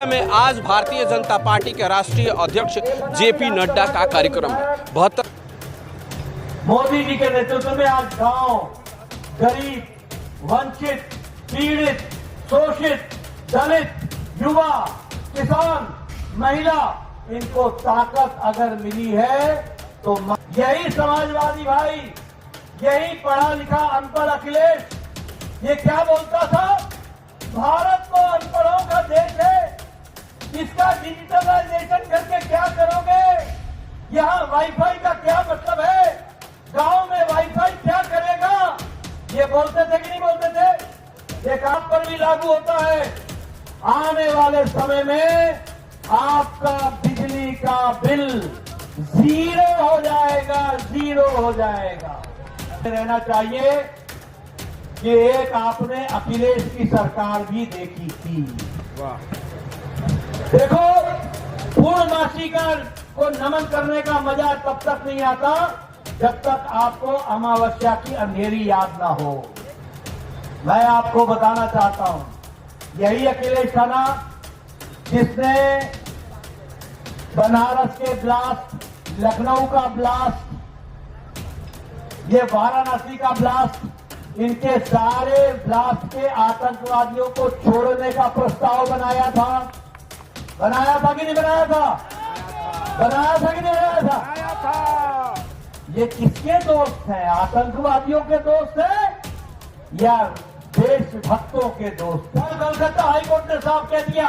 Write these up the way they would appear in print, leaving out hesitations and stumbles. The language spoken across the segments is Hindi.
में आज भारतीय जनता पार्टी के राष्ट्रीय अध्यक्ष जेपी नड्डा का कार्यक्रम है। 72 मोदी जी के नेतृत्व में आज गांव, गरीब, वंचित, पीड़ित, शोषित, दलित, युवा, किसान, महिला, इनको ताकत अगर मिली है तो यही समाजवादी भाई, यही पढ़ा लिखा अनपढ़ अखिलेश ये क्या बोलता था, भारत तो अनपढ़ों का देश है, इसका डिजिटलाइजेशन करके क्या करोगे, यहाँ वाईफाई का क्या मतलब है, गांव में वाईफाई क्या करेगा, ये बोलते थे कि नहीं बोलते थे। ये काम पर भी लागू होता है। आने वाले समय में आपका बिजली का बिल जीरो हो जाएगा, जीरो हो जाएगा। रहना चाहिए कि एक आपने अखिलेश की सरकार भी देखी थी। देखो, पूर्णमासी को नमन करने का मजा तब तक नहीं आता जब तक आपको अमावस्या की अंधेरी याद ना हो। मैं आपको बताना चाहता हूं, यही अखिलेश था ना जिसने बनारस के ब्लास्ट, लखनऊ का ब्लास्ट, ये वाराणसी का ब्लास्ट, इनके सारे ब्लास्ट के आतंकवादियों को छोड़ने का प्रस्ताव बनाया था। बनाया था कि नहीं बनाया था? बनाया था कि नहीं बनाया था? ये किसके दोस्त हैं? आतंकवादियों के दोस्त हैं या देशभक्तों के दोस्त? कलकत्ता हाईकोर्ट ने साफ कह दिया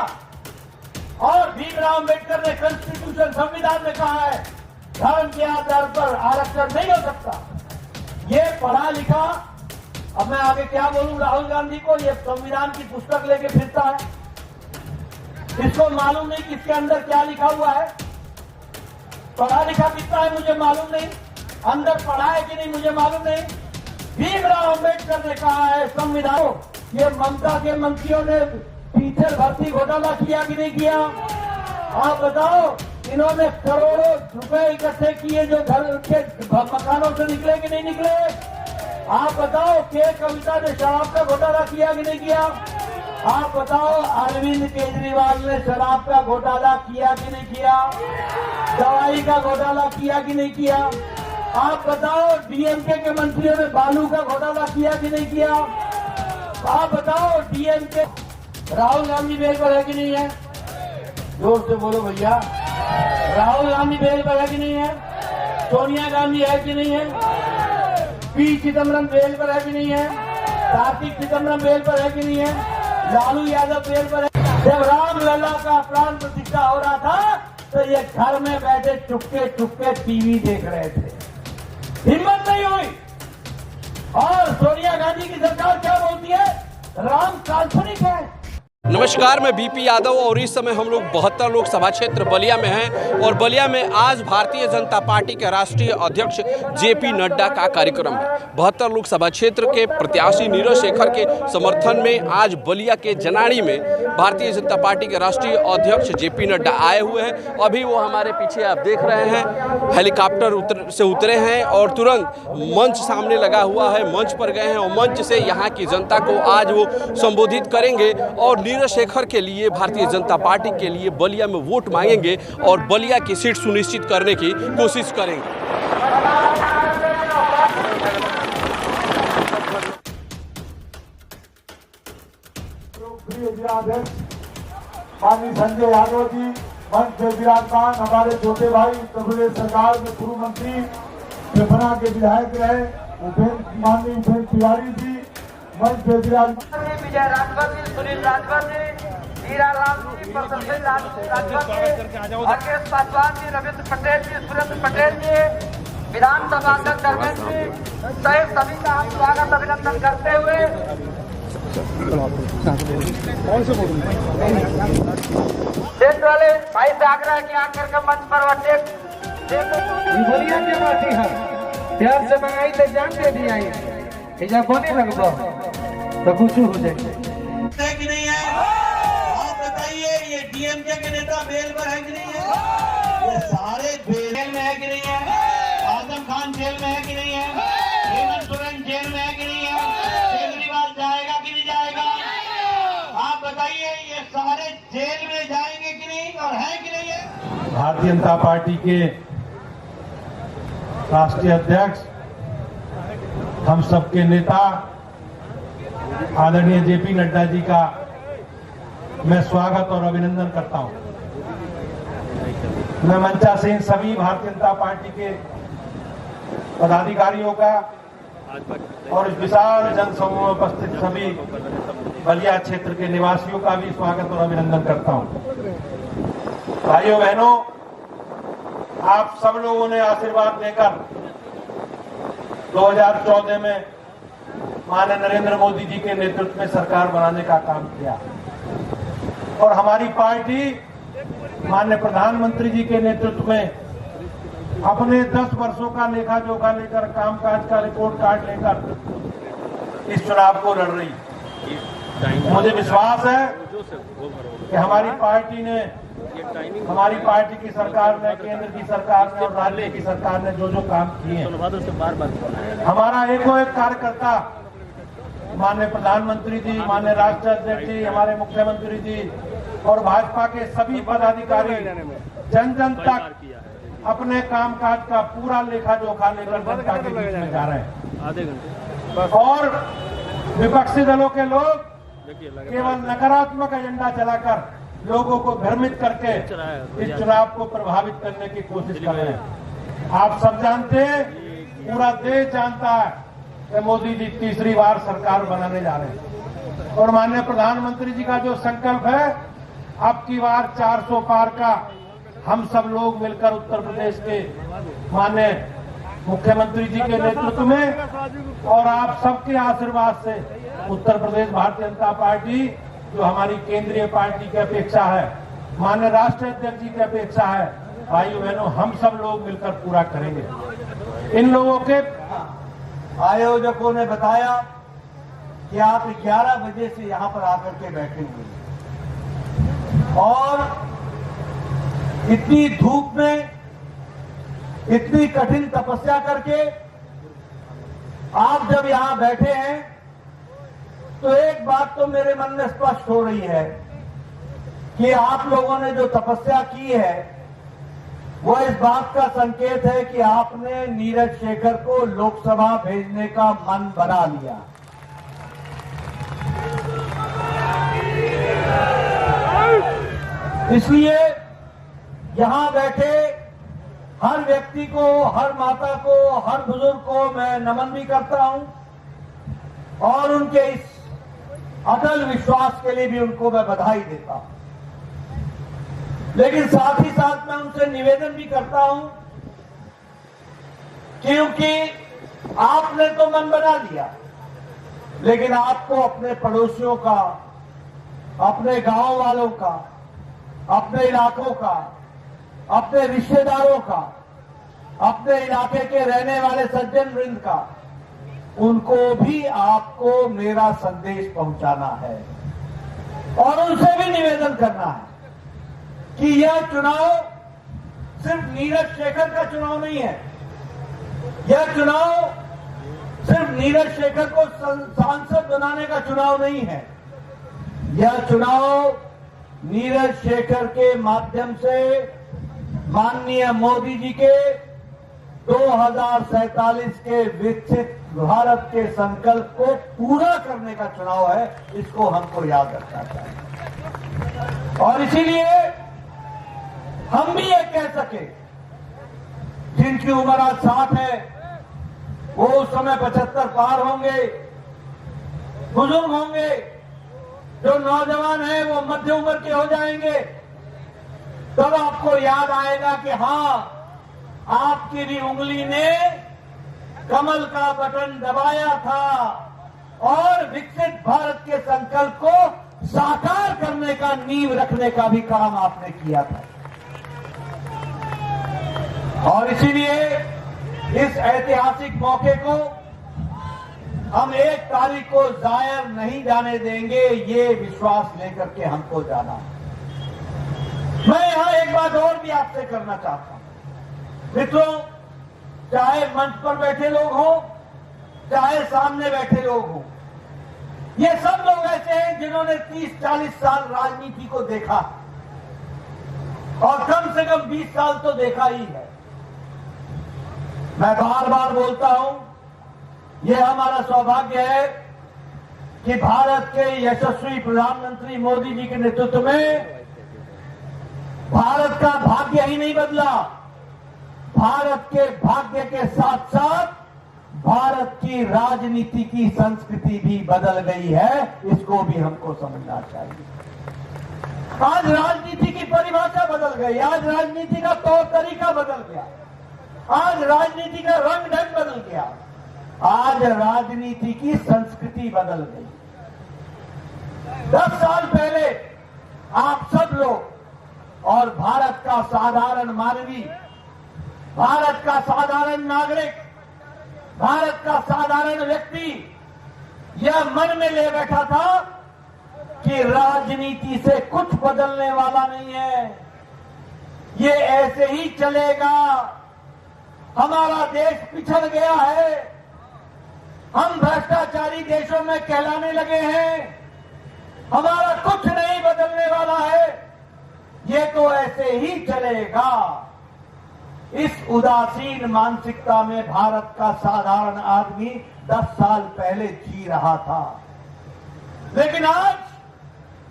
और भीमराव अम्बेडकर ने कॉन्स्टिट्यूशन, संविधान में कहा है धर्म के आधार पर आरक्षण नहीं हो सकता। ये पढ़ा लिखा, अब मैं आगे क्या बोलूं, राहुल गांधी को ये संविधान की पुस्तक लेके फिरता है, इसको मालूम नहीं कि इसके अंदर क्या लिखा हुआ है। पढ़ा लिखा कितना है मुझे मालूम नहीं, अंदर पढ़ा है कि नहीं मुझे मालूम नहीं। भीमराव अम्बेडकर ने कहा है संविधान, ये ममता के मंत्रियों ने टीचर भर्ती घोटाला किया कि नहीं किया? आप बताओ, इन्होंने करोड़ों रुपए इकट्ठे किए जो घर के मकानों से निकले कि नहीं निकले? आप बताओ, के कविता ने शराब का घोटाला किया कि नहीं किया? आप बताओ, अरविंद केजरीवाल ने शराब का घोटाला किया कि नहीं किया? दवाई का घोटाला किया कि नहीं किया? आप बताओ, डीएमके के मंत्रियों ने बालू का घोटाला किया कि नहीं किया? आप बताओ, डीएमके, राहुल गांधी बेल पर है कि नहीं है? जोर से बोलो भैया। राहुल गांधी बेल पर है कि नहीं है? सोनिया गांधी है कि नहीं है? पी चिदम्बरम बेल पर है कि नहीं है? कार्तिक चिदम्बरम बेल पर है कि नहीं है? लालू यादव बेल पर है। जब रामलला का प्राण प्रतिष्ठा हो रहा था तो ये घर में बैठे चुपके चुपके टीवी देख रहे थे, हिम्मत नहीं हुई। और सोनिया गांधी की सरकार क्या बोलती है, राम काल्पनिक है। नमस्कार, मैं बीपी यादव और इस समय हम लोग 72 लोकसभा क्षेत्र बलिया में हैं और बलिया में आज भारतीय जनता पार्टी के राष्ट्रीय अध्यक्ष जेपी नड्डा का कार्यक्रम है। 72 लोकसभा क्षेत्र के प्रत्याशी नीरज शेखर के समर्थन में आज बलिया के जनाड़ी में भारतीय जनता पार्टी के राष्ट्रीय अध्यक्ष जेपी नड्डा आए हुए हैं। अभी वो हमारे पीछे आप देख रहे हैं, हेलीकॉप्टर से उतरे हैं और तुरंत मंच सामने लगा हुआ है, मंच पर गए हैं और मंच से यहाँ की जनता को आज वो संबोधित करेंगे और नीरज शेखर के लिए, भारतीय जनता पार्टी के लिए बलिया में वोट मांगेंगे और बलिया की सीट सुनिश्चित करने की कोशिश करेंगे। माननीय संजय यादव जी मंच पे विराजमान, हमारे छोटे भाई उत्तर प्रदेश सरकार में पूर्व मंत्री, पिपरा के विधायक रहे माननीय उपेंद्र तिवारी जी मंच पे विराजमान, विजय राजभर जी, सुनील राजभर जी, हीरा लाल जी, प्रसन्न सिंह राजभर जी, अखिलेश पासवान जी, रविंद्र पटेल जी, सुरेंद्र पटेल जी, विधानसभा अध्यक्ष धर्मेंद्र जी सहित सभी का हम स्वागत अभिनंदन करते हुए देश वाले भाई से आग्रह है कि आकर के मंच पर बोलिया के बाती है प्यार से मंगाई तो जान दे दिया है बोने लगभग तो कुछ हो जाए कि नहीं है? आप बताइए, ये डीएमके के नेता बेल पर है कि नहीं है? ये सारे जेल में है कि नहीं है? आजम खान जेल में है कि नहीं है? हेमंत सोरेन जेल में है कि नहीं है? केजरीवाल जाएगा कि नहीं जाएगा? आप बताइए, ये सारे जेल में जाए भारतीय जनता पार्टी के राष्ट्रीय अध्यक्ष, हम सबके नेता आदरणीय जेपी नड्डा जी का मैं स्वागत और अभिनंदन करता हूं। मैं मंचा से इन सभी भारतीय जनता पार्टी के पदाधिकारियों का और इस विशाल जनसमूह में उपस्थित सभी बलिया क्षेत्र के निवासियों का भी स्वागत और अभिनंदन करता हूं। भाइयों बहनों, आप सब लोगों ने आशीर्वाद देकर 2014 में माननीय नरेंद्र मोदी जी के नेतृत्व में सरकार बनाने का काम किया और हमारी पार्टी माननीय प्रधानमंत्री जी के नेतृत्व में अपने 10 वर्षों का लेखा जोखा लेकर, कामकाज का रिपोर्ट कार्ड लेकर इस चुनाव को लड़ रही है। मुझे विश्वास है कि हमारी पार्टी की सरकार ने, केंद्र की सरकार ने और राज्य की सरकार ने जो जो काम किए हैं, हमारा एको एक कार्यकर्ता माननीय प्रधानमंत्री जी, माननीय राष्ट्रीय अध्यक्ष जी, हमारे मुख्यमंत्री जी और भाजपा के सभी पदाधिकारी जन जन तक अपने कामकाज का पूरा लेखा जोखा लेकर जनता के बीच में जा रहे हैं। और विपक्षी दलों के लोग केवल नकारात्मक एजेंडा चलाकर लोगों को भ्रमित करके इस चुनाव को प्रभावित करने की कोशिश कर रहे हैं। आप सब जानते हैं, पूरा देश जानता है कि मोदी जी तीसरी बार सरकार बनाने जा रहे हैं और माननीय प्रधानमंत्री जी का जो संकल्प है, अब की बार 400 पार का हम सब लोग मिलकर उत्तर प्रदेश के माननीय मुख्यमंत्री जी के नेतृत्व में और आप सबके आशीर्वाद से उत्तर प्रदेश भारतीय जनता पार्टी जो हमारी केंद्रीय पार्टी की अपेक्षा है, माननीय राष्ट्रीय अध्यक्ष जी की अपेक्षा है, भाइयों बहनों, हम सब लोग मिलकर पूरा करेंगे। इन लोगों के आयोजकों ने बताया कि आप 11 बजे से यहां पर आकर के बैठे हुए और इतनी धूप में इतनी कठिन तपस्या करके आप जब यहां बैठे हैं तो एक बात तो मेरे मन में स्पष्ट हो रही है कि आप लोगों ने जो तपस्या की है वो इस बात का संकेत है कि आपने नीरज शेखर को लोकसभा भेजने का मन बना लिया। इसलिए यहां बैठे हर व्यक्ति को, हर माता को, हर बुजुर्ग को मैं नमन भी करता हूं और उनके इस अटल विश्वास के लिए भी उनको मैं बधाई देता हूं। लेकिन साथ ही साथ मैं उनसे निवेदन भी करता हूं, क्योंकि आपने तो मन बना लिया, लेकिन आपको अपने पड़ोसियों का, अपने गांव वालों का, अपने इलाकों का, अपने रिश्तेदारों का, अपने इलाके के रहने वाले सज्जन वृंद का, उनको भी आपको मेरा संदेश पहुंचाना है और उनसे भी निवेदन करना है कि यह चुनाव सिर्फ नीरज शेखर का चुनाव नहीं है। यह चुनाव सिर्फ नीरज शेखर को सांसद बनाने का चुनाव नहीं है। यह चुनाव नीरज शेखर के माध्यम से माननीय मोदी जी के 2047 के विकसित भारत के संकल्प को पूरा करने का चुनाव है। इसको हमको याद रखना चाहिए और इसीलिए हम भी ये कह सके, जिनकी उम्र आज 60 है वो उस समय 75 पार होंगे, बुजुर्ग होंगे, जो नौजवान है वो मध्य उम्र के हो जाएंगे, तब आपको याद आएगा कि हाँ, आपकी भी उंगली ने कमल का बटन दबाया था और विकसित भारत के संकल्प को साकार करने का, नींव रखने का भी काम आपने किया था। और इसीलिए इस ऐतिहासिक मौके को हम 1 तारीख को जाया नहीं जाने देंगे, ये विश्वास लेकर के हमको जाना है। मैं यहां एक बात और भी आपसे करना चाहता हूं मित्रों, चाहे मंच पर बैठे लोग हों, चाहे सामने बैठे लोग हों, ये सब लोग ऐसे हैं जिन्होंने 30-40 साल राजनीति को देखा और कम से कम 20 साल तो देखा ही है। मैं बार बार बोलता हूं, यह हमारा सौभाग्य है कि भारत के यशस्वी प्रधानमंत्री मोदी जी के नेतृत्व में भारत का भाग्य ही नहीं बदला, भारत के भाग्य के साथ साथ भारत की राजनीति की संस्कृति भी बदल गई है। इसको भी हमको समझना चाहिए। आज राजनीति की परिभाषा बदल गई, आज राजनीति का तौर तरीका बदल गया, आज राजनीति का रंग ढंग बदल गया, आज राजनीति की संस्कृति बदल गई। 10 साल पहले आप सब लोग और भारत का साधारण मानवी, भारत का साधारण नागरिक, भारत का साधारण व्यक्ति यह मन में ले बैठा था कि राजनीति से कुछ बदलने वाला नहीं है, ये ऐसे ही चलेगा, हमारा देश पिछड़ गया है, हम भ्रष्टाचारी देशों में कहलाने लगे हैं, हमारा कुछ नहीं बदलने वाला है, ये तो ऐसे ही चलेगा। इस उदासीन मानसिकता में भारत का साधारण आदमी 10 साल पहले जी रहा था। लेकिन आज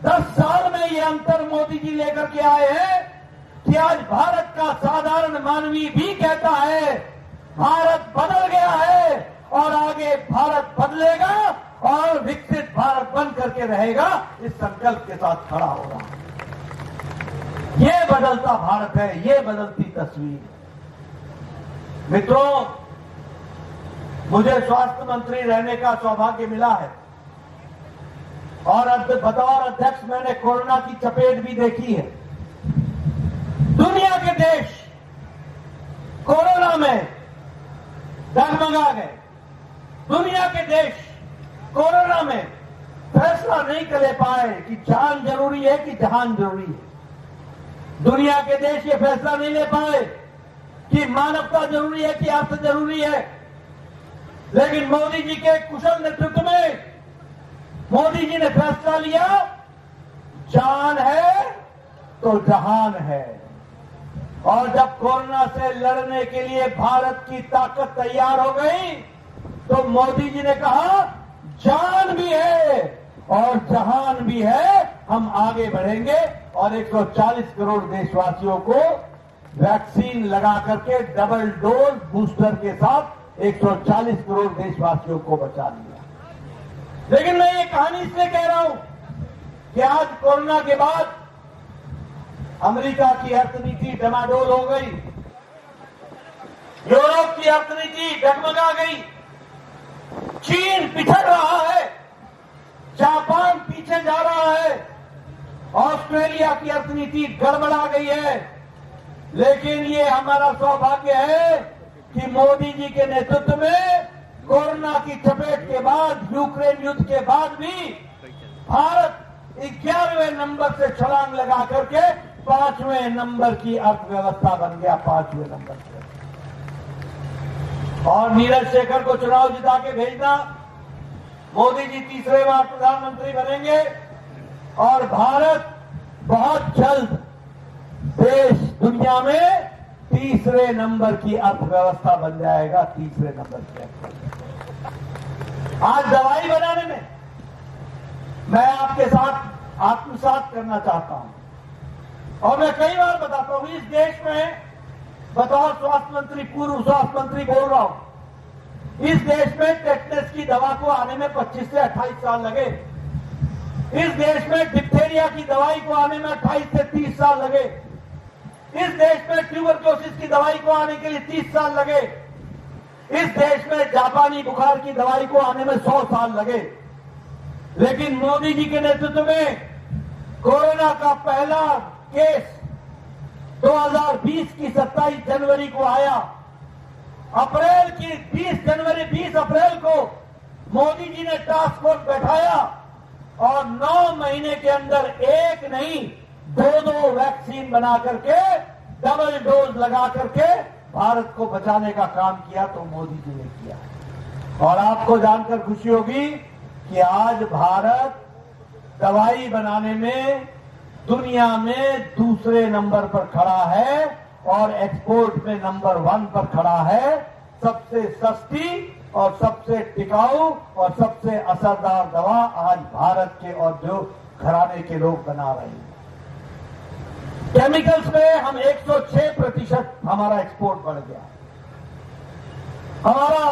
10 साल में ये अंतर मोदी जी लेकर के आए हैं कि आज भारत का साधारण मानवी भी कहता है भारत बदल गया है और आगे भारत बदलेगा और विकसित भारत बन करके रहेगा। इस संकल्प के साथ खड़ा होगा। ये बदलता भारत है, ये बदलती तस्वीर है। मित्रों, मुझे स्वास्थ्य मंत्री रहने का सौभाग्य मिला है और बतौर अध्यक्ष मैंने कोरोना की चपेट भी देखी है। दुनिया के देश कोरोना में डगमगा गए, दुनिया के देश कोरोना में फैसला नहीं कर ले पाए कि जान जरूरी है कि जहान जरूरी है। दुनिया के देश ये फैसला नहीं ले पाए कि मानवता जरूरी है कि अर्थ जरूरी है। लेकिन मोदी जी के कुशल नेतृत्व में मोदी जी ने फैसला लिया, जान है तो जहान है। और जब कोरोना से लड़ने के लिए भारत की ताकत तैयार हो गई तो मोदी जी ने कहा जान भी है और जहान भी है, हम आगे बढ़ेंगे और 140 करोड़ देशवासियों को वैक्सीन लगा करके डबल डोज बूस्टर के साथ 140 करोड़ देशवासियों को बचा लिया। लेकिन मैं ये कहानी इसलिए कह रहा हूं कि आज कोरोना के बाद अमेरिका की अर्थनीति डमाडोल हो गई, यूरोप की अर्थनीति डगमगा गई, चीन पिछड़ रहा है, जापान पीछे जा रहा है, ऑस्ट्रेलिया की अर्थनीति गड़बड़ा गई है। लेकिन ये हमारा सौभाग्य है कि मोदी जी के नेतृत्व में कोरोना की चपेट के बाद, यूक्रेन युद्ध के बाद भी भारत 11वें नंबर से छलांग लगा करके 5वें नंबर की अर्थव्यवस्था बन गया, 5वें नंबर से। और नीरज शेखर को चुनाव जिता के भेजना, मोदी जी तीसरे बार प्रधानमंत्री बनेंगे और भारत बहुत जल्द देश दुनिया में तीसरे नंबर की अर्थव्यवस्था बन जाएगा, तीसरे नंबर की अर्थव्यवस्था। आज दवाई बनाने में मैं आपके साथ आत्मसात करना चाहता हूं और मैं कई बार बताता हूं, इस देश में बतौर स्वास्थ्य मंत्री, पूर्व स्वास्थ्य मंत्री बोल रहा हूं, इस देश में टेटनस की दवा को आने में 25 से 28 साल लगे। इस देश में डिप्थेरिया की दवाई को आने में 28 से 30 साल लगे। इस देश में ट्यूबरक्लोसिस की दवाई को आने के लिए 30 साल लगे। इस देश में जापानी बुखार की दवाई को आने में 100 साल लगे। लेकिन मोदी जी के नेतृत्व में कोरोना का पहला केस 2020 की 27 जनवरी को आया। अप्रैल की 20 अप्रैल को मोदी जी ने टास्क फोर्स बैठाया और 9 महीने के अंदर एक नहीं 2 वैक्सीन बना करके, डबल डोज लगा करके भारत को बचाने का काम किया तो मोदी जी ने किया। और आपको जानकर खुशी होगी कि आज भारत दवाई बनाने में दुनिया में दूसरे नंबर पर खड़ा है और एक्सपोर्ट में नंबर 1 पर खड़ा है। सबसे सस्ती और सबसे टिकाऊ और सबसे असरदार दवा आज भारत के औद्योगिक घराने के लोग बना रहे हैं। केमिकल्स में हम 106% हमारा एक्सपोर्ट बढ़ गया। हमारा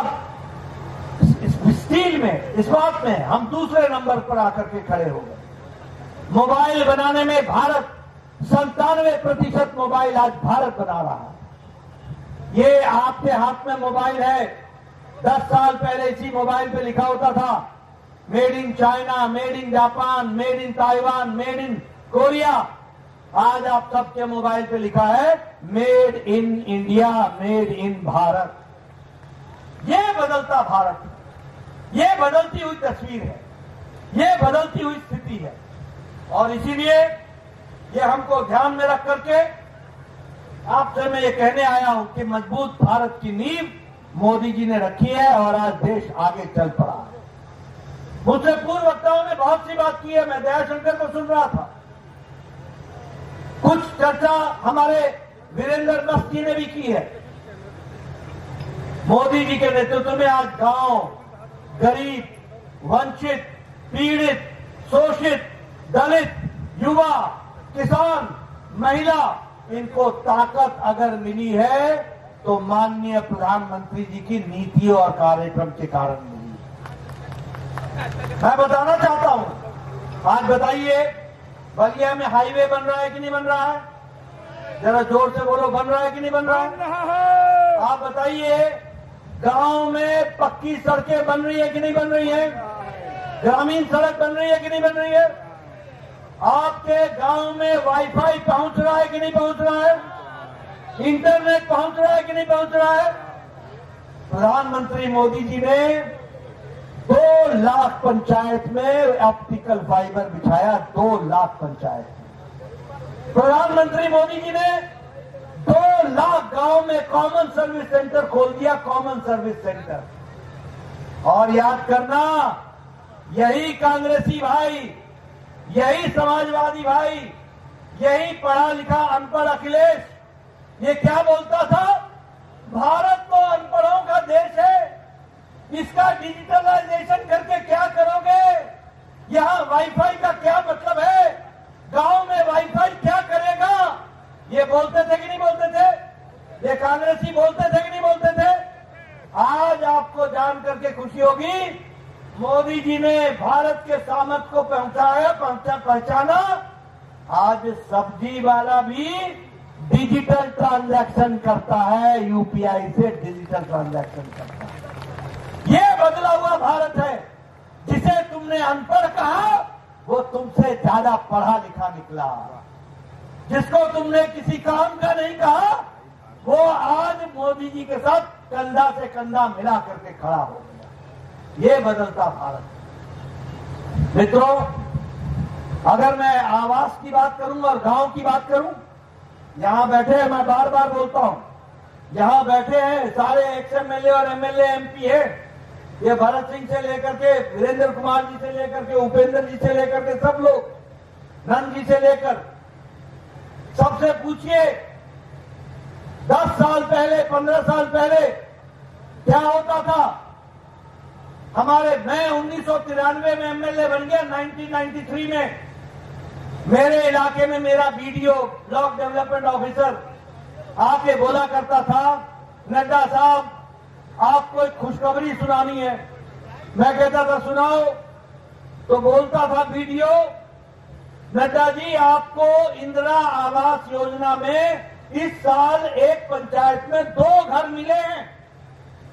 स्टील में, इस्पात में हम दूसरे नंबर पर आकर के खड़े हो गए। मोबाइल बनाने में भारत 97% मोबाइल आज भारत बना रहा है। ये आपके हाथ में मोबाइल है। 10 साल पहले इसी मोबाइल पे लिखा होता था made in China, made in Japan, made in Taiwan, made in Korea. आज आप सबके मोबाइल पे लिखा है made in India, made in Bharat. ये बदलता भारत, ये बदलती हुई तस्वीर है, ये बदलती हुई स्थिति है। और इसीलिए ये हमको ध्यान में रख करके आपसे मैं ये कहने आया हूं कि मजबूत भारत की नींव मोदी जी ने रखी है और आज देश आगे चल पड़ा है। मुझसे पूर्व वक्ताओं ने बहुत सी बात की है, मैं दयाशंकर को सुन रहा था। कुछ चर्चा हमारे वीरेंद्र मस्त जी ने भी की है। मोदी जी के नेतृत्व में आज गांव, गरीब, वंचित, पीड़ित, शोषित, दलित, युवा, किसान, महिला, इनको ताकत अगर मिली है तो माननीय प्रधानमंत्री जी की नीतियों और कार्यक्रम के कारण मिली है। मैं बताना चाहता हूं, आज बताइए बलिया में हाईवे बन रहा है कि नहीं बन रहा है? जरा जोर से बोलो, बन रहा है कि नहीं बन रहा है? आप बताइए गांव में पक्की सड़कें बन रही है कि नहीं बन रही है? ग्रामीण सड़क बन रही है कि नहीं बन रही है? आपके गांव में वाईफाई पहुंच रहा है कि नहीं पहुंच रहा है? इंटरनेट पहुंच रहा है कि नहीं पहुंच रहा है? प्रधानमंत्री मोदी जी ने 2 लाख पंचायत में ऑप्टिकल फाइबर बिछाया। 2 लाख पंचायत में प्रधानमंत्री मोदी जी ने 2 लाख गांव में कॉमन सर्विस सेंटर खोल दिया। Common service centre. और याद करना, यही कांग्रेसी भाई, यही समाजवादी भाई, यही पढ़ा लिखा अनपढ़ अखिलेश, ये क्या बोलता था? भारत तो अनपढ़ों का देश है, इसका डिजिटलाइजेशन करके क्या करोगे? यहां वाईफाई का क्या मतलब है? गांव में वाईफाई क्या करेगा? ये बोलते थे कि नहीं बोलते थे? ये कांग्रेसी बोलते थे कि नहीं बोलते थे? आज आपको जान करके खुशी होगी, मोदी जी ने भारत के सामर्थ्य को पहचाना। आज सब्जी वाला भी डिजिटल ट्रांजैक्शन करता है, यूपीआई से डिजिटल ट्रांजैक्शन करता है। ये बदला हुआ भारत है। जिसे तुमने अनपढ़ कहा वो तुमसे ज्यादा पढ़ा लिखा निकला। जिसको तुमने किसी काम का नहीं कहा वो आज मोदी जी के साथ कंधा से कंधा मिला करके खड़ा हो गया। ये बदलता भारत। मित्रों, अगर मैं आवास की बात करूं और गांव की बात करूं, यहां बैठे हैं, मैं बार बार बोलता हूं, यहां बैठे हैं सारे एक्स-एमएलए और एमएलए एमपी है। ये भरत सिंह से लेकर के वीरेंद्र कुमार जी से लेकर के उपेंद्र जी से लेकर के सब लोग, नंद जी से लेकर सबसे पूछिए 10 साल पहले, 15 साल पहले क्या होता था? मैं 1993 में एमएलए बन गया। 1993 में मेरे इलाके में मेरा बीडीओ, ब्लॉक डेवलपमेंट ऑफिसर आके बोला करता था, नड्डा साहब आपको एक खुशखबरी सुनानी है। मैं कहता था सुनाओ। तो बोलता था बीडीओ, नड्डा जी आपको इंदिरा आवास योजना में इस साल एक पंचायत में 2 घर मिले हैं,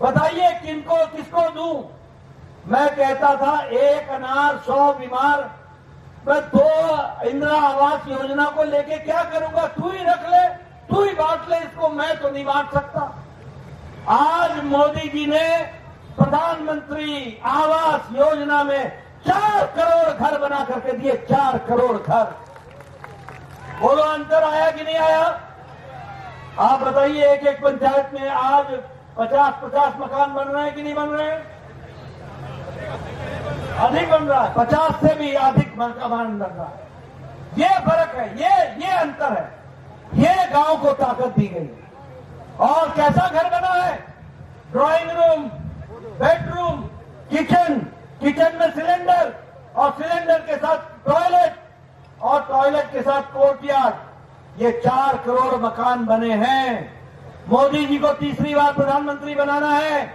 बताइए किनको किसको दूं? मैं कहता था 1 अनार 100 बीमार। मैं 2 इंदिरा आवास योजना को लेके क्या करूंगा? तू ही रख ले, तू ही बांट ले इसको, मैं तो नहीं बांट सकता। आज मोदी जी ने प्रधानमंत्री आवास योजना में 4 करोड़ घर बना करके दिए। 4 करोड़ घर। बोलो अंतर आया कि नहीं आया? आप बताइए, एक एक पंचायत में आज 50-50 मकान बन रहे हैं कि नहीं बन रहे हैं? अधिक बन रहा है, 50 से भी अधिक मकान बन रहा है। ये फर्क है, ये अंतर है, ये गांव को ताकत दी गई। और कैसा घर बना है, drawing room, bedroom, kitchen, kitchen में सिलेंडर और सिलेंडर के साथ टॉयलेट और टॉयलेट के साथ कोर्टयार्ड। ये 4 करोड़ मकान बने हैं। मोदी जी को तीसरी बार प्रधानमंत्री बनाना है,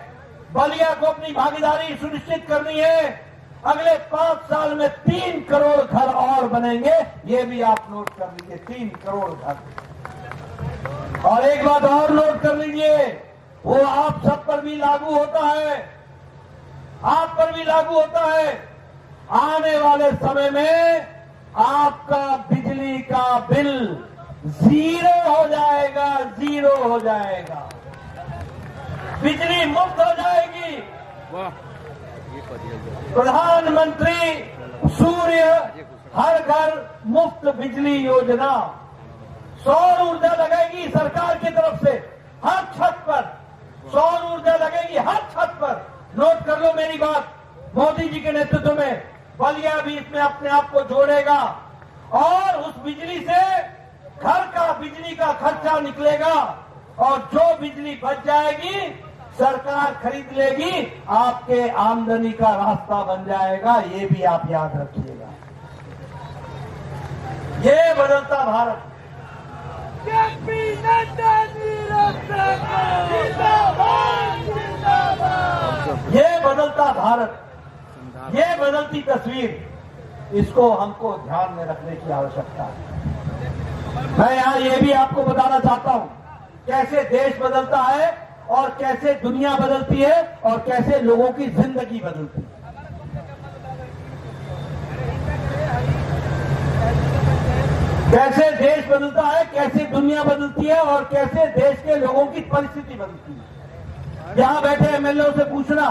बलिया को अपनी भागीदारी सुनिश्चित करनी है। अगले 5 साल में 3 करोड़ घर और बनेंगे, ये भी आप नोट कर लीजिए, 3 करोड़ घर। और एक बात और नोट कर लीजिए, वो आप सब पर भी लागू होता है, आप पर भी लागू होता है। आने वाले समय में आपका बिजली का बिल 0 हो जाएगा, 0 हो जाएगा, बिजली मुफ्त हो जाएगी। प्रधानमंत्री सूर्य हर घर मुफ्त बिजली योजना, सौर ऊर्जा लगेगी सरकार की तरफ से हर छत पर, सौर ऊर्जा लगेगी हर छत पर। नोट कर लो मेरी बात, मोदी जी के नेतृत्व में बलिया भी इसमें अपने आप को जोड़ेगा और उस बिजली से घर का बिजली का खर्चा निकलेगा और जो बिजली बच जाएगी सरकार खरीद लेगी, आपके आमदनी का रास्ता बन जाएगा। ये भी आप याद रखिएगा। ये बदलता भारत, ये बदलता भारत, ये बदलती तस्वीर, इसको हमको ध्यान में रखने की आवश्यकता है। मैं यहां ये भी आपको बताना चाहता हूं कैसे देश बदलता है और कैसे दुनिया बदलती है और कैसे लोगों की जिंदगी बदलती है। कैसे देश बदलता है, कैसे दुनिया बदलती है और कैसे देश के लोगों की परिस्थिति बदलती है। यहां बैठे एमएलए से पूछना,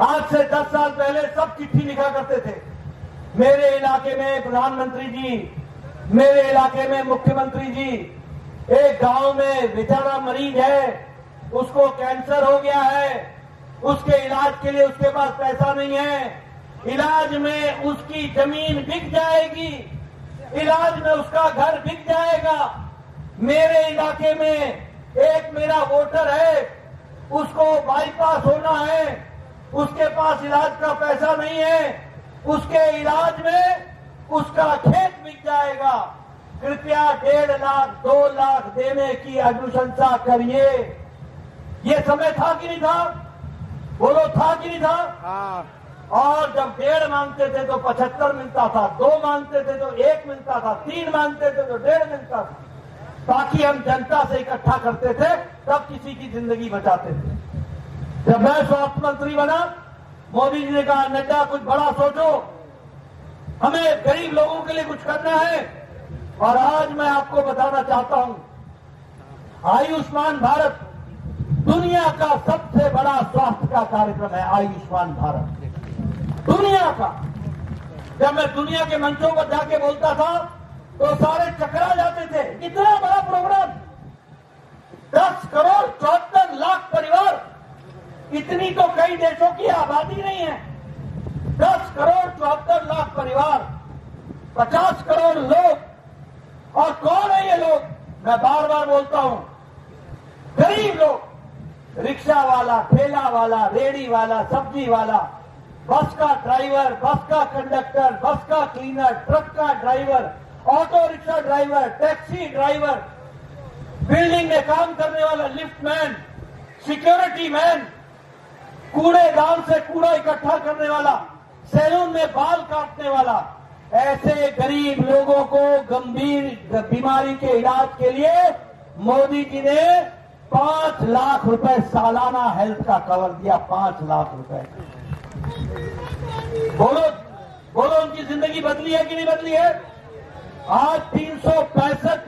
आज से 10 साल पहले सब चिट्ठी लिखा करते थे, मेरे इलाके में प्रधानमंत्री जी, मेरे इलाके में मुख्यमंत्री जी, एक गांव में बेचारा मरीज है, उसको कैंसर हो गया है, उसके इलाज के लिए उसके पास पैसा नहीं है, इलाज में उसकी जमीन बिक जाएगी, इलाज में उसका घर बिक जाएगा। मेरे इलाके में एक मेरा वोटर है, उसको बाईपास होना है, उसके पास इलाज का पैसा नहीं है, उसके इलाज में उसका खेत बिक जाएगा। कृपया 1.5 लाख 2 लाख देने की अनुशंसा करिए। ये समय था कि नहीं था? बोलो, था कि नहीं था? और जब 1.5 मांगते थे तो 75 मिलता था, 2 मांगते थे तो 1 मिलता था, 3 मांगते थे तो 1.5 मिलता था। ताकि हम जनता से इकट्ठा करते थे, तब किसी की जिंदगी बचाते थे। जब मैं स्वास्थ्य मंत्री बना, मोदी जी ने कहा, नड्डा कुछ बड़ा सोचो, हमें गरीब लोगों के लिए कुछ करना है। और आज मैं आपको बताना चाहता हूं, आयुष्मान भारत दुनिया का सबसे बड़ा स्वास्थ्य का कार्यक्रम है। आयुष्मान भारत दुनिया का, जब मैं दुनिया के मंचों पर जाके बोलता था तो सारे चकरा जाते थे, इतना बड़ा प्रोग्राम, 10 करोड़ 74 लाख परिवार, इतनी तो कई देशों की आबादी नहीं है। 10 करोड़ 74 लाख परिवार, 50 करोड़ लोग। और कौन है ये लोग? मैं बार बार बोलता हूं, गरीब लोग, रिक्शा वाला, ठेला वाला, रेड़ी वाला, सब्जी वाला, बस का ड्राइवर, बस का कंडक्टर, बस का क्लीनर, ट्रक का driver, auto rickshaw driver, taxi driver, building में काम करने वाला लिफ्टमैन, सिक्योरिटी मैन, कूड़ेदान से कूड़ा इकट्ठा करने वाला, सैलून में बाल काटने वाला, ऐसे गरीब लोगों को गंभीर बीमारी के इलाज के लिए मोदी जी ने 5 लाख रुपए सालाना हेल्थ का कवर दिया। 5 लाख रुपए। बोलो बोलो, उनकी जिंदगी बदली है कि नहीं बदली है? आज 365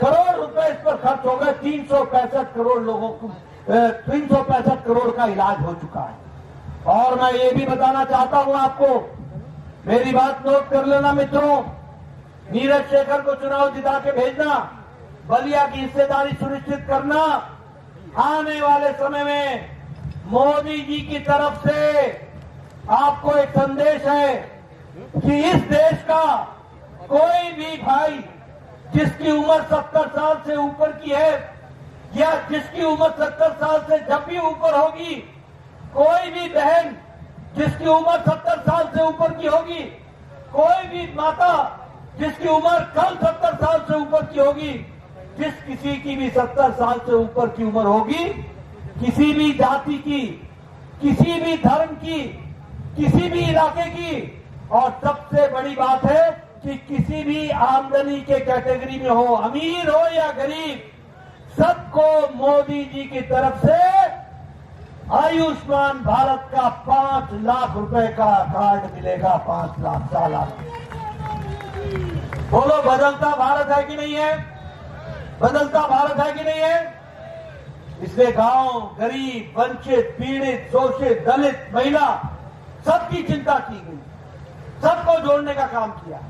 करोड़ रुपए इस पर खर्च हो गए। 365 करोड़ लोगों को 365 करोड़ का इलाज हो चुका है। और मैं ये भी बताना चाहता हूं आपको, मेरी बात नोट कर लेना मित्रों, नीरज शेखर को चुनाव जिता के भेजना, बलिया की हिस्सेदारी सुनिश्चित करना। आने वाले समय में मोदी जी की तरफ से आपको एक संदेश है कि इस देश का कोई भी भाई जिसकी उम्र 70 साल से ऊपर की है या जिसकी उम्र 70 साल से जब भी ऊपर होगी, कोई भी बहन जिसकी उम्र 70 साल से ऊपर की होगी, कोई भी माता जिसकी उम्र कल 70 साल से ऊपर की होगी, जिस किसी की भी 70 साल से ऊपर की उम्र होगी, किसी भी जाति की, किसी भी धर्म की, किसी भी इलाके की, और सबसे बड़ी बात है कि किसी भी आमदनी के कैटेगरी में हो, अमीर हो या गरीब, सबको मोदी जी की तरफ से आयुष्मान भारत का 5 लाख रुपए का कार्ड मिलेगा। 5 लाख सालाना। बोलो, बदलता भारत है कि नहीं है? बदलता भारत है कि नहीं है? इसलिए गांव, गरीब, वंचित, पीड़ित, शोषित, दलित, महिला, सबकी चिंता की गई, सबको जोड़ने का काम किया।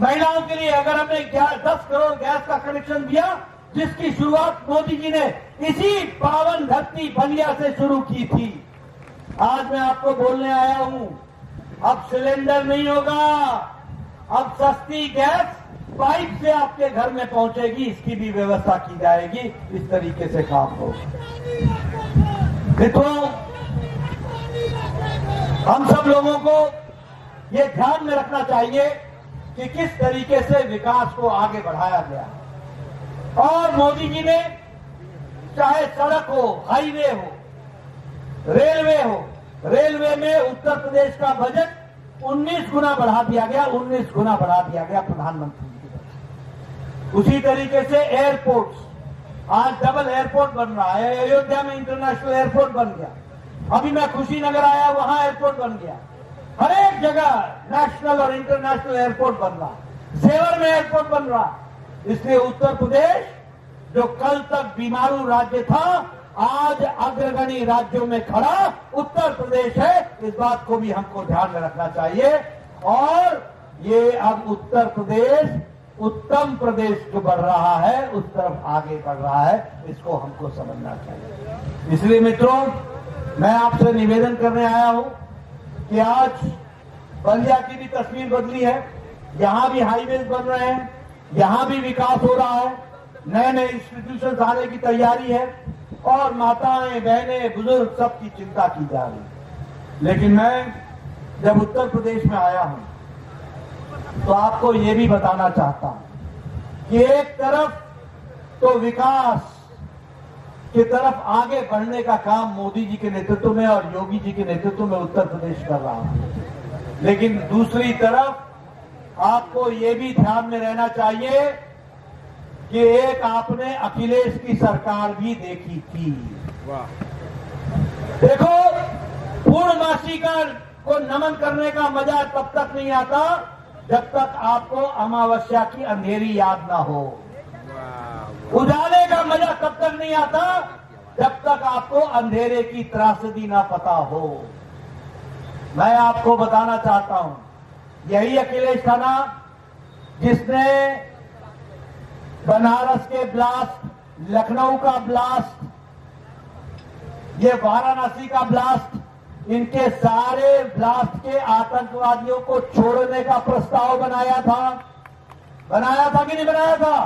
महिलाओं के लिए अगर हमने 10 करोड़ गैस का कनेक्शन दिया, जिसकी शुरुआत मोदी जी ने इसी पावन धरती बलिया से शुरू की थी, आज मैं आपको बोलने आया हूं, अब सिलेंडर नहीं होगा, अब सस्ती गैस पाइप से आपके घर में पहुंचेगी, इसकी भी व्यवस्था की जाएगी। इस तरीके से काम होगा। मित्रों, हम सब लोगों को ये ध्यान में रखना चाहिए कि किस तरीके से विकास को आगे बढ़ाया गया। और मोदी जी ने चाहे सड़क हो, हाईवे हो, रेलवे हो, रेलवे में उत्तर प्रदेश का बजट 19 गुना बढ़ा दिया गया, 19 गुना बढ़ा दिया गया प्रधानमंत्री जी की तरफ से। उसी तरीके से एयरपोर्ट्स, आज डबल एयरपोर्ट बन रहा है। अयोध्या में इंटरनेशनल एयरपोर्ट बन गया, अभी मैं खुशीनगर आया, वहां एयरपोर्ट बन गया। हर एक जगह नेशनल और इंटरनेशनल एयरपोर्ट बन रहा, सेवर में एयरपोर्ट बन रहा। इसलिए उत्तर प्रदेश, जो कल तक बीमारू राज्य था, आज अग्रगणी राज्यों में खड़ा उत्तर प्रदेश है। इस बात को भी हमको ध्यान में रखना चाहिए। और ये अब उत्तर प्रदेश उत्तम प्रदेश जो बढ़ रहा है, उस तरफ आगे बढ़ रहा है, इसको हमको समझना चाहिए। इसलिए मित्रों, मैं आपसे निवेदन करने आया हूं कि आज बलिया की भी तस्वीर बदली है, यहां भी हाईवेज बन रहे हैं, यहां भी विकास हो रहा है, नए नए इंस्टीट्यूशन आने की तैयारी है, और माताएं, बहनें, बुजुर्ग सबकी चिंता की जा रही है। लेकिन मैं जब उत्तर प्रदेश में आया हूं तो आपको ये भी बताना चाहता हूं कि एक तरफ तो विकास की तरफ आगे बढ़ने का काम मोदी जी के नेतृत्व में और योगी जी के नेतृत्व में उत्तर प्रदेश कर रहा है, लेकिन दूसरी तरफ आपको ये भी ध्यान में रहना चाहिए कि एक आपने अखिलेश की सरकार भी देखी थी। देखो, पूर्णमासी को नमन करने का मजा तब तक नहीं आता जब तक आपको अमावस्या की अंधेरी याद ना हो। उजाले का मजा तब तक नहीं आता जब तक आपको अंधेरे की त्रासदी ना पता हो। मैं आपको बताना चाहता हूं, यही अखिलेश था ना जिसने बनारस के ब्लास्ट, लखनऊ का ब्लास्ट, ये वाराणसी का ब्लास्ट, इनके सारे ब्लास्ट के आतंकवादियों को छोड़ने का प्रस्ताव बनाया था। बनाया था कि नहीं बनाया था?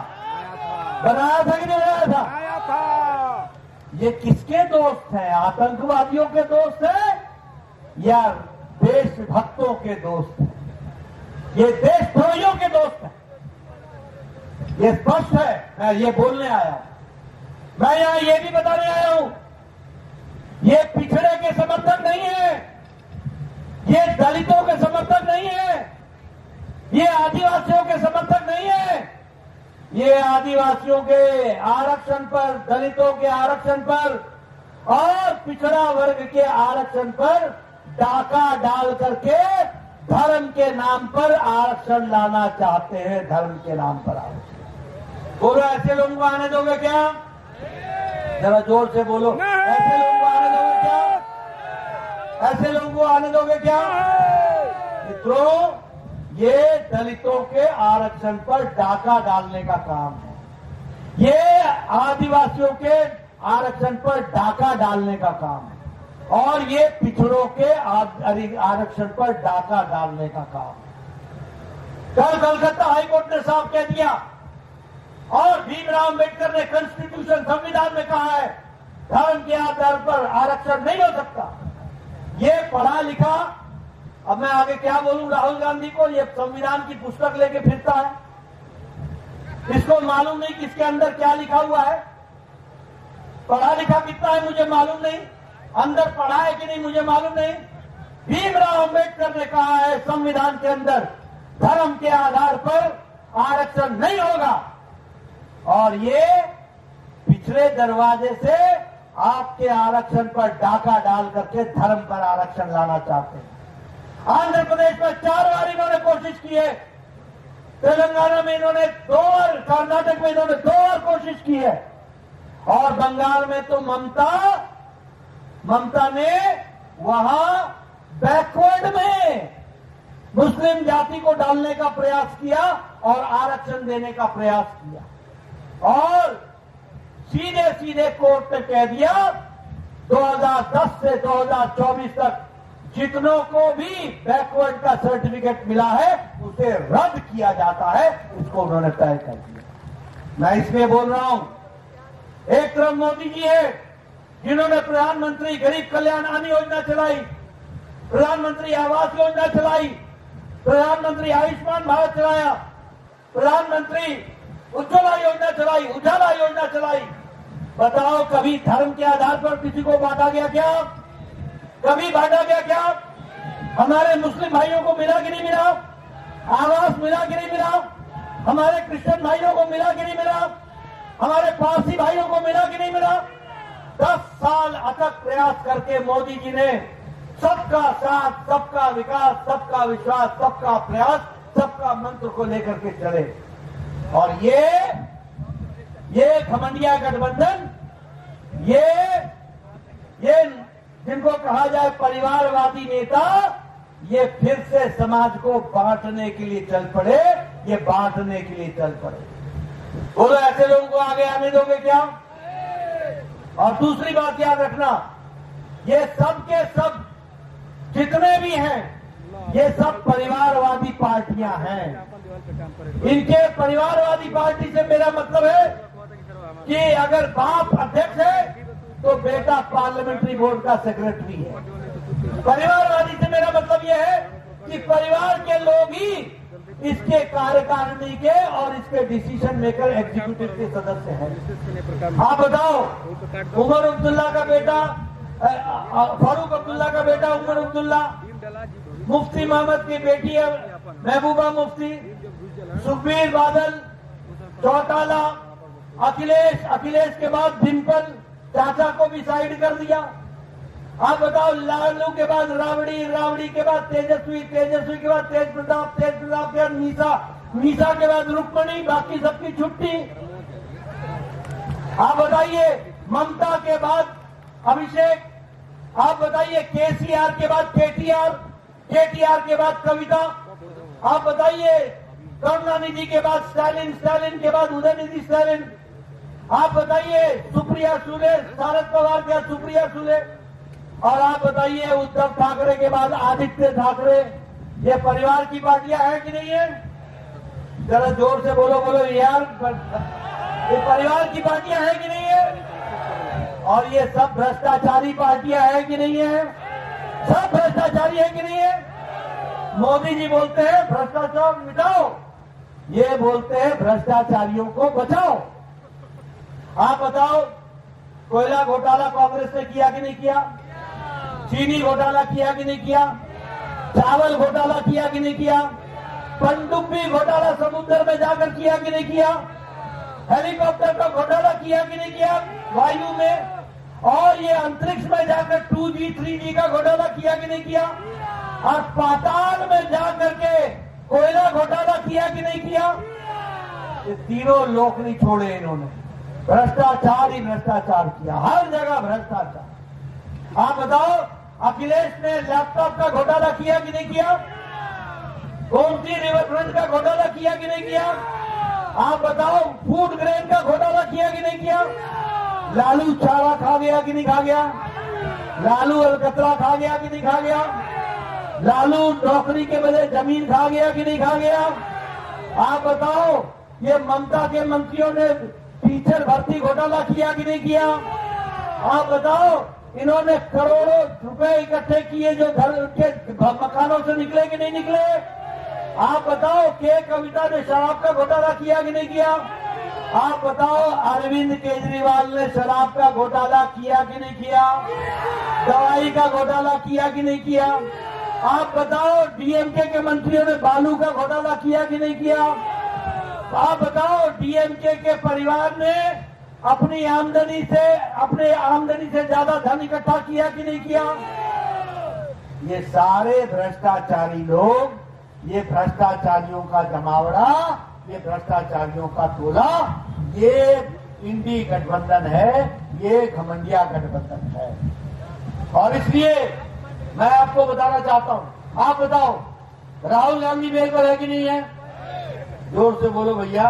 बनाया था कि नहीं बनाया था? ये किसके दोस्त हैं? आतंकवादियों के दोस्त हैं या देशभक्तों के दोस्त हैं? ये देशद्रोहियों के दोस्त हैं। ये स्पष्ट है। मैं ये बोलने आया हूं, मैं यहां ये भी बताने आया हूं, ये पिछड़े के समर्थक नहीं है, ये दलितों के समर्थक नहीं है, ये आदिवासियों के समर्थक नहीं है। ये आदिवासियों के आरक्षण पर, दलितों के आरक्षण पर और पिछड़ा वर्ग के आरक्षण पर डाका डाल करके धर्म के नाम पर आरक्षण लाना चाहते हैं। धर्म के नाम पर आरक्षण बोलो, ऐसे लोगों को आने दोगे क्या? जरा जोर से बोलो, ऐसे लोगों को आने दोगे क्या? ऐसे लोगों को आने दोगे क्या? मित्रों, ये दलितों के आरक्षण पर डाका डालने का काम है। ये आदिवासियों के आरक्षण पर डाका डालने का काम है और ये पिछड़ों के आरक्षण पर डाका डालने का काम है। कल कलकत्ता हाईकोर्ट ने साफ कह दिया और भीमराव अंबेडकर ने कॉन्स्टिट्यूशन संविधान में कहा है धर्म के आधार पर आरक्षण नहीं हो सकता। ये पढ़ा लिखा, अब मैं आगे क्या बोलूं राहुल गांधी को, ये संविधान की पुस्तक लेके फिरता है, इसको मालूम नहीं किसके अंदर क्या लिखा हुआ है। पढ़ा लिखा कितना है मुझे मालूम नहीं, अंदर पढ़ा है कि नहीं मुझे मालूम नहीं। भीमराव अंबेडकर ने कहा है संविधान के अंदर धर्म के आधार पर आरक्षण नहीं होगा, और ये पिछले दरवाजे से आपके आरक्षण पर डाका डाल करके धर्म पर आरक्षण लाना चाहते हैं। आंध्र प्रदेश में 4 बार इन्होंने कोशिश की है, तेलंगाना में इन्होंने 2 बार, कर्नाटक में इन्होंने 2 बार कोशिश की है, और बंगाल में तो ममता ने वहां बैकवर्ड में मुस्लिम जाति को डालने का प्रयास किया और आरक्षण देने का प्रयास किया, और सीधे सीधे कोर्ट ने कह दिया 2010 से 2024 तक जितनों को भी बैकवर्ड का सर्टिफिकेट मिला है उसे रद्द किया जाता है, उसको उन्होंने तय कर दिया। मैं इसमें बोल रहा हूं, एक तरफ मोदी जी है जिन्होंने प्रधानमंत्री गरीब कल्याण अन्न योजना चलाई, प्रधानमंत्री आवास योजना चलाई, प्रधानमंत्री आयुष्मान भारत चलाया, प्रधानमंत्री उज्ज्वला योजना चलाई, उजाला योजना चलाई। बताओ कभी धर्म के आधार पर किसी को बांटा गया क्या? कभी बांटा गया क्या? हमारे मुस्लिम भाइयों को मिला कि नहीं मिला? आवास मिला कि नहीं मिला? हमारे क्रिश्चियन भाइयों को मिला कि नहीं मिला? हमारे पारसी भाइयों को मिला कि नहीं मिला? 10 साल अथक प्रयास करके मोदी जी ने सबका साथ, सबका विकास, सबका विश्वास, सबका प्रयास, सबका मंत्र को लेकर के चले, और ये घमंडिया गठबंधन, ये जिनको कहा जाए परिवारवादी नेता, ये फिर से समाज को बांटने के लिए चल पड़े, ये बांटने के लिए चल पड़े। बोलो ऐसे लोगों को आगे आने दोगे क्या? और दूसरी बात याद रखना, ये सब के सब जितने भी हैं, ये सब परिवारवादी पार्टियां हैं। इनके परिवारवादी पार्टी से मेरा मतलब है कि अगर बाप अध्यक्ष है तो बेटा पार्लियामेंट्री बोर्ड का सेक्रेटरी है। परिवारवादी से मेरा मतलब यह है कि परिवार के लोग ही इसके कार्यकारिणी के और इसके डिसीजन मेकर एग्जीक्यूटिव के सदस्य हैं। आप बताओ, उमर अब्दुल्ला का बेटा, फारूक अब्दुल्ला का बेटा उमर अब्दुल्ला, मुफ्ती मोहम्मद की बेटी है महबूबा मुफ्ती, सुखबीर बादल, चौटाला, अखिलेश के बाद डिम्पल, चाचा को भी साइड कर दिया। आप बताओ, लालू के बाद रावड़ी के बाद तेजस्वी के बाद तेज प्रताप के बाद मीसा के बाद रुक्मणी, बाकी सबकी छुट्टी। आप बताइए, ममता के बाद अभिषेक, आप बताइए केसीआर के बाद केटीआर के बाद कविता, आप बताइए करुणानिधि के बाद स्टालिन के बाद उदयनिधि स्टालिन, आप बताइए सुप्रिया सुले, शरद पवार के बाद सुप्रिया सुले, और आप बताइए उद्धव ठाकरे के बाद आदित्य ठाकरे। ये परिवार की पार्टियां हैं कि नहीं है? जरा जोर से बोलो यार, ये परिवार की पार्टियां हैं कि नहीं है? और ये सब भ्रष्टाचारी पार्टियां हैं कि नहीं है? सब भ्रष्टाचारी है कि नहीं है? मोदी जी बोलते हैं भ्रष्टाचार मिटाओ, ये बोलते हैं भ्रष्टाचारियों को बचाओ। आप बताओ, कोयला घोटाला कांग्रेस ने किया कि नहीं किया? चीनी घोटाला किया कि नहीं किया? चावल घोटाला किया कि नहीं किया? पनडुब्बी घोटाला समुद्र में जाकर किया कि नहीं किया? हेलीकॉप्टर का घोटाला किया कि नहीं किया वायु में? और ये अंतरिक्ष में जाकर 2G 3G का घोटाला किया कि नहीं किया? और पाताल में जाकर के कोयला घोटाला किया कि नहीं किया? ये तीनों लोक नहीं छोड़े इन्होंने, भ्रष्टाचार ही भ्रष्टाचार किया, हर जगह भ्रष्टाचार। आप बताओ, अखिलेश ने लैपटॉप का घोटाला किया कि नहीं किया? गोमती रिवरफ्रंट का घोटाला किया कि नहीं किया? आप बताओ, फूड ग्रेन का घोटाला किया कि नहीं किया? लालू चारा खा गया कि नहीं खा गया? लालू अलकतरा खा गया कि नहीं खा गया? लालू नौकरी के बदले जमीन खा गया कि नहीं खा गया? आप बताओ, ये ममता के मंत्रियों ने टीचर भर्ती घोटाला किया कि नहीं किया? आप बताओ, इन्होंने करोड़ों रुपए इकट्ठे किए जो घर के मकानों से निकले कि नहीं निकले? आप बताओ, के कविता ने शराब का घोटाला किया कि नहीं किया? आप बताओ, अरविंद केजरीवाल ने शराब का घोटाला किया कि नहीं किया? दवाई का घोटाला किया कि नहीं किया? आप बताओ, डीएमके के मंत्रियों ने बालू का घोटाला किया कि नहीं किया? आप बताओ, डीएमके के परिवार ने अपनी आमदनी से ज्यादा धन इकट्ठा किया कि नहीं किया? ये सारे भ्रष्टाचारी लोग, ये भ्रष्टाचारियों का जमावड़ा, ये भ्रष्टाचारियों का टोला, ये इंडी गठबंधन है, ये घमंडिया गठबंधन है। और इसलिए मैं आपको बताना चाहता हूं, आप बताओ, राहुल गांधी बेल पर है कि नहीं है? जोर से बोलो भैया।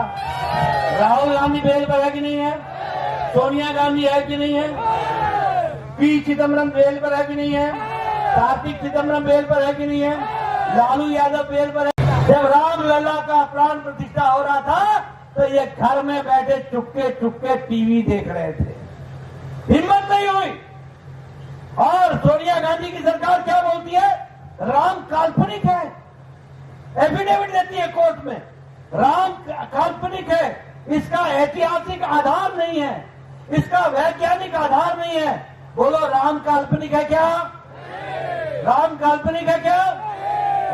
राहुल गांधी बेल पर है कि नहीं है? सोनिया गांधी है कि नहीं है? पी चिदम्बरम बेल पर है कि नहीं है? कार्तिक चिदम्बरम बेल पर है कि नहीं है? लालू यादव बेल पर है? जब रामलला का प्राण प्रतिष्ठा हो रहा था तो ये घर में बैठे चुपके चुपके टीवी देख रहे थे, हिम्मत नहीं हुई। और सोनिया गांधी की सरकार क्या बोलती है? राम काल्पनिक है, एफिडेविट देती है कोर्ट में, राम काल्पनिक है, इसका ऐतिहासिक आधार नहीं है, इसका वैज्ञानिक आधार नहीं है। बोलो, राम काल्पनिक है क्या? राम काल्पनिक है क्या?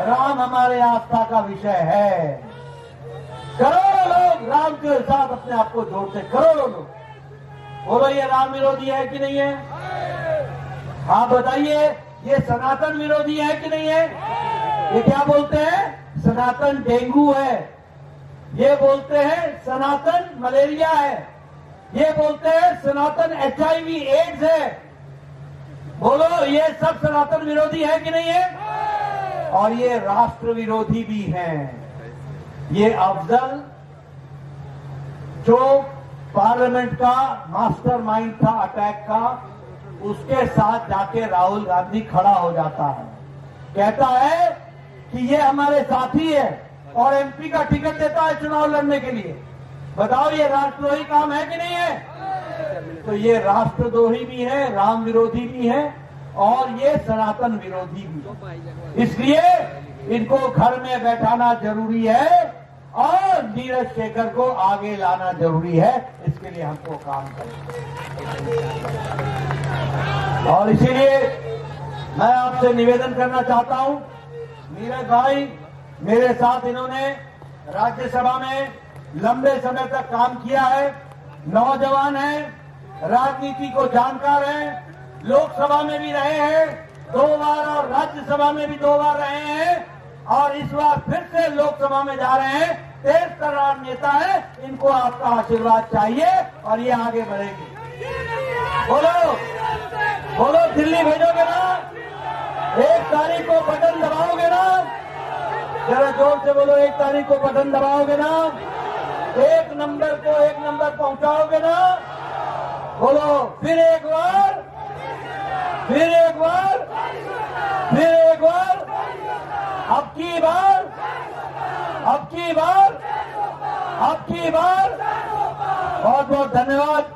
राम हमारे आस्था का विषय है। करोड़ों लोग राम के साथ अपने आप को जोड़ते, करोड़ों लोग। बोलो, ये राम विरोधी है कि नहीं है? आप बताइए, ये सनातन विरोधी है कि नहीं है? ये क्या बोलते हैं? सनातन डेंगू है, ये बोलते हैं सनातन मलेरिया है, ये बोलते हैं सनातन HIV एड्स है। बोलो, ये सब सनातन विरोधी है कि नहीं है? और ये राष्ट्र विरोधी भी हैं। ये अफजल, जो पार्लियामेंट का मास्टरमाइंड था अटैक का, उसके साथ जाके राहुल गांधी खड़ा हो जाता है, कहता है कि ये हमारे साथी है और MP का टिकट देता है चुनाव लड़ने के लिए। बताओ, ये राष्ट्रद्रोही काम है कि नहीं है? तो ये राष्ट्रद्रोही भी है, राम विरोधी भी है, और ये सनातन विरोधी भी। इसलिए इनको घर में बैठाना जरूरी है और नीरज शेखर को आगे लाना जरूरी है। इसके लिए हमको काम करना। और इसीलिए मैं आपसे निवेदन करना चाहता हूं, नीरज भाई मेरे साथ इन्होंने राज्यसभा में लंबे समय तक काम किया है, नौजवान है, राजनीति को जानकार है, लोकसभा में भी रहे हैं 2 बार और राज्यसभा में भी 2 बार रहे हैं, और इस बार फिर से लोकसभा में जा रहे हैं। तेज तर्रार नेता है, इनको आपका आशीर्वाद चाहिए और ये आगे बढ़ेगी। बोलो बोलो, दिल्ली भेजोगे ना? 1 तारीख को बटन दबाओगे ना? जरा जोर से बोलो, 1 तारीख को बटन दबाओगे ना? 1 नंबर को 1 नंबर पहुंचाओगे ना? बोलो, फिर एक बार, फिर एक बार, फिर एक बार, अब की बार, अब की बार, अब की बार। बहुत बहुत धन्यवाद।